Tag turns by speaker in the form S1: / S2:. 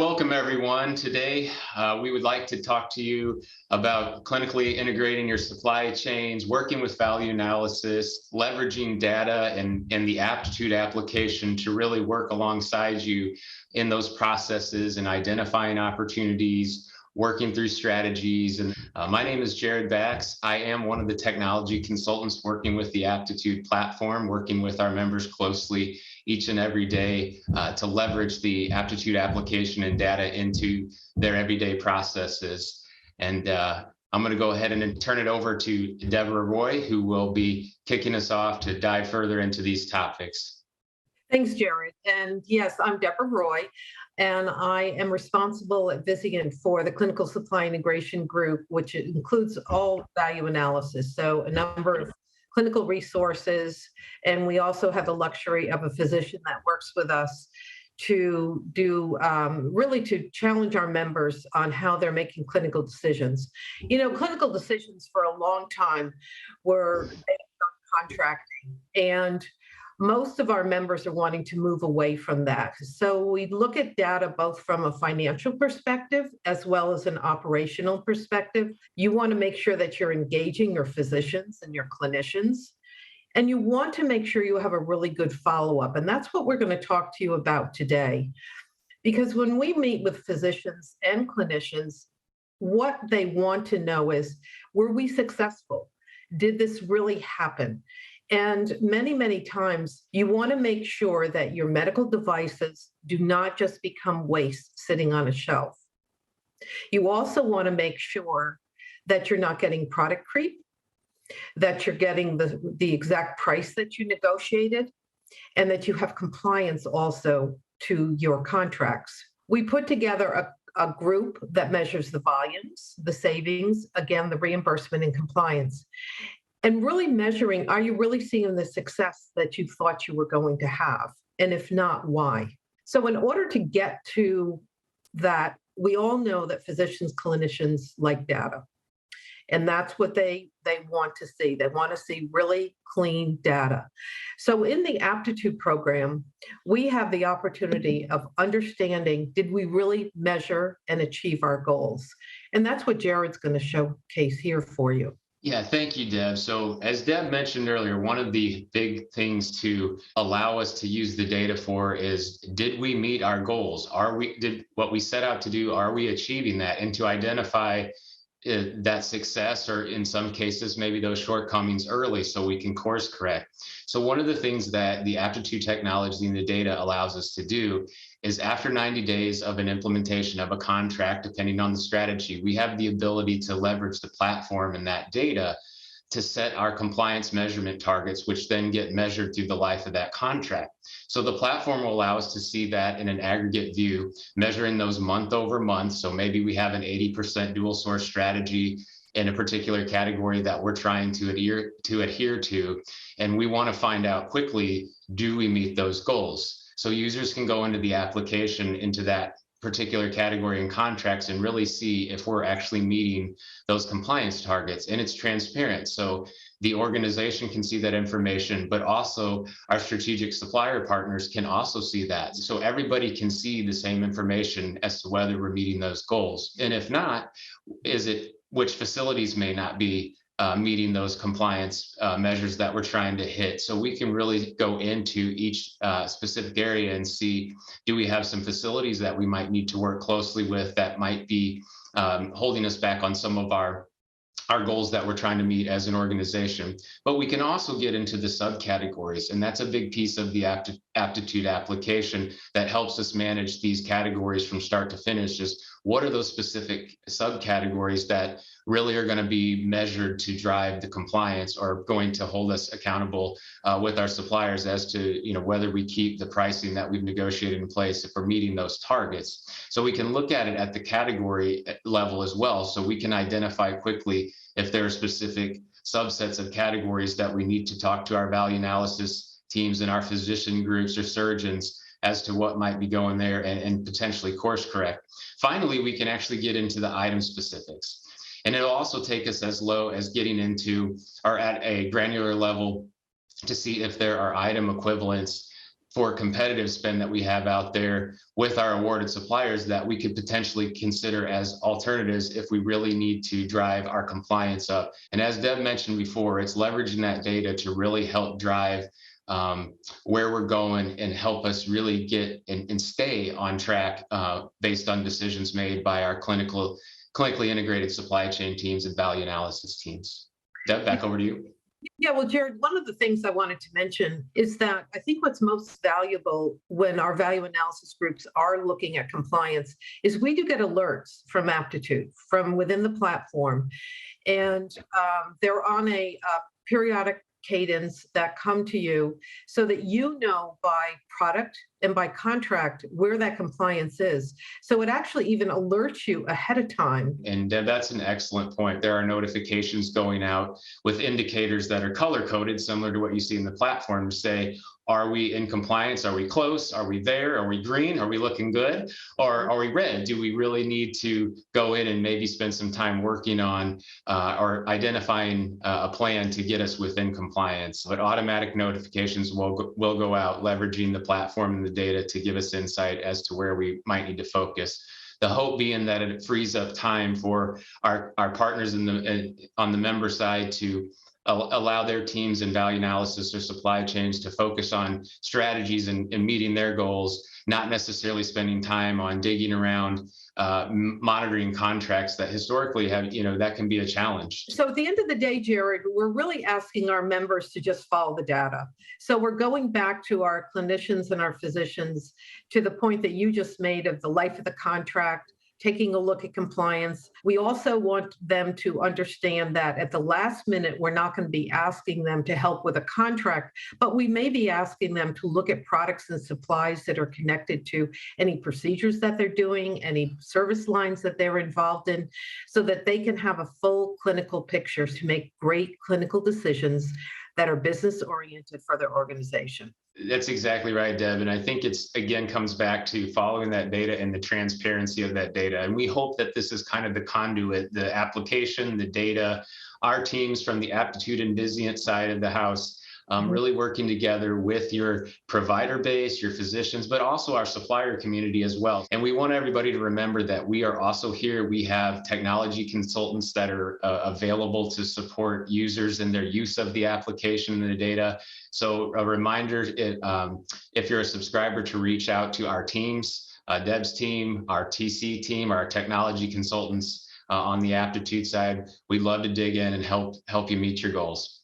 S1: welcome everyone. Today, we would like to talk to you about clinically integrating your supply chains, working with value analysis, leveraging data and the aptitude application to really work alongside you in those processes and identifying opportunities, working through strategies. And my name is Jared Bax. I am one of the technology consultants working with the Aptitude platform, working with our members closely each and every day to leverage the Aptitude application and data into their everyday processes. And I'm going to go ahead and turn it over to Deborah Roy, who will be kicking us off to dive further into these topics.
S2: Thanks, Jared. And yes, I'm Deborah Roy, and I am responsible at Vizient for the Clinical Supply Integration Group, which includes all value analysis. So a number of clinical resources, and we also have the luxury of a physician that works with us to do really to challenge our members on how they're making clinical decisions. You know, clinical decisions for a long time were based on contracting, and most of our members are wanting to move away from that. So we look at data both from a financial perspective as well as an operational perspective. You want to make sure that you're engaging your physicians and your clinicians, and you want to make sure you have a really good follow-up. And that's what we're going to talk to you about today. Because when we meet with physicians and clinicians, what they want to know is, were we successful? Did this really happen? And many, many times, you want to make sure that your medical devices do not just become waste sitting on a shelf. You also want to make sure that you're not getting product creep, that you're getting the exact price that you negotiated, and that you have compliance also to your contracts. We put together a group that measures the volumes, the savings, again, the reimbursement and compliance. And really measuring, are you really seeing the success that you thought you were going to have? And if not, why? So in order to get to that, we all know that physicians, clinicians like data. And that's what they want to see. They want to see really clean data. So in the Aptitude program, we have the opportunity of understanding, did we really measure and achieve our goals? And that's what Jared's going to showcase here for you.
S1: Yeah, thank you, Deb. So as Deb mentioned earlier, one of the big things to allow us to use the data for is, did we meet our goals? Did what we set out to do, are we achieving that? And to identify that success, or in some cases, maybe those shortcomings early so we can course correct. So one of the things that the Aptitude technology and the data allows us to do is, after 90 days of an implementation of a contract, depending on the strategy, we have the ability to leverage the platform and that data to set our compliance measurement targets, which then get measured through the life of that contract. So the platform will allow us to see that in an aggregate view, measuring those month over month. So maybe we have an 80% dual source strategy in a particular category that we're trying to adhere to, and we want to find out quickly, do we meet those goals? So users can go into the application, into that particular category and contracts, and really see if we're actually meeting those compliance targets. And it's transparent. So the organization can see that information, but also our strategic supplier partners can also see that. So everybody can see the same information as to whether we're meeting those goals. And if not, which facilities may not be meeting those compliance measures that we're trying to hit. So we can really go into each specific area and see, do we have some facilities that we might need to work closely with that might be holding us back on some of our goals that we're trying to meet as an organization. But we can also get into the subcategories, and that's a big piece of the Aptitude application that helps us manage these categories from start to finish. Just what are those specific subcategories that really are going to be measured to drive the compliance, or going to hold us accountable with our suppliers as to, whether we keep the pricing that we've negotiated in place, if we're meeting those targets. So we can look at it at the category level as well, so we can identify quickly if there are specific subsets of categories that we need to talk to our value analysis teams and our physician groups or surgeons as to what might be going there, and potentially course correct. Finally, we can actually get into the item specifics. And it'll also take us as low as getting into, or at a granular level, to see if there are item equivalents for competitive spend that we have out there with our awarded suppliers that we could potentially consider as alternatives if we really need to drive our compliance up. And as Deb mentioned before, it's leveraging that data to really help drive where we're going and help us really get and stay on track based on decisions made by our clinically integrated supply chain teams and value analysis teams. Deb, back over to you.
S2: Yeah, well, Jared, one of the things I wanted to mention is that I think what's most valuable when our value analysis groups are looking at compliance is we do get alerts from Aptitude from within the platform. And they're on a periodic cadence that come to you so that you know by product and by contract where that compliance is. So it actually even alerts you ahead of time.
S1: And Deb, that's an excellent point. There are notifications going out with indicators that are color coded, similar to what you see in the platform, to say, are we in compliance? Are we close? Are we there? Are we green? Are we looking good? Or are we red? Do we really need to go in and maybe spend some time working on or identifying a plan to get us within compliance? But automatic notifications will go out, leveraging the platform and the data to give us insight as to where we might need to focus. The hope being that it frees up time for our partners on the member side to allow their teams in value analysis or supply chains to focus on strategies and meeting their goals, not necessarily spending time on digging around monitoring contracts that historically have, that can be a challenge.
S2: So at the end of the day, Jared, we're really asking our members to just follow the data. So we're going back to our clinicians and our physicians to the point that you just made of the life of the contract, taking a look at compliance. We also want them to understand that at the last minute, we're not going to be asking them to help with a contract, but we may be asking them to look at products and supplies that are connected to any procedures that they're doing, any service lines that they're involved in, so that they can have a full clinical picture to make great clinical decisions that are business oriented for their organization.
S1: That's exactly right, Deb. And I think it's, again, comes back to following that data and the transparency of that data. And we hope that this is kind of the conduit, the application, the data, our teams from the Aptitude and Vizient side of the house, really working together with your provider base, your physicians, but also our supplier community as well. And we want everybody to remember that we are also here. We have technology consultants that are available to support users in their use of the application and the data. So a reminder, if you're a subscriber, to reach out to our teams, Deb's team, our TC team, our technology consultants on the Aptitude side. We'd love to dig in and help you meet your goals.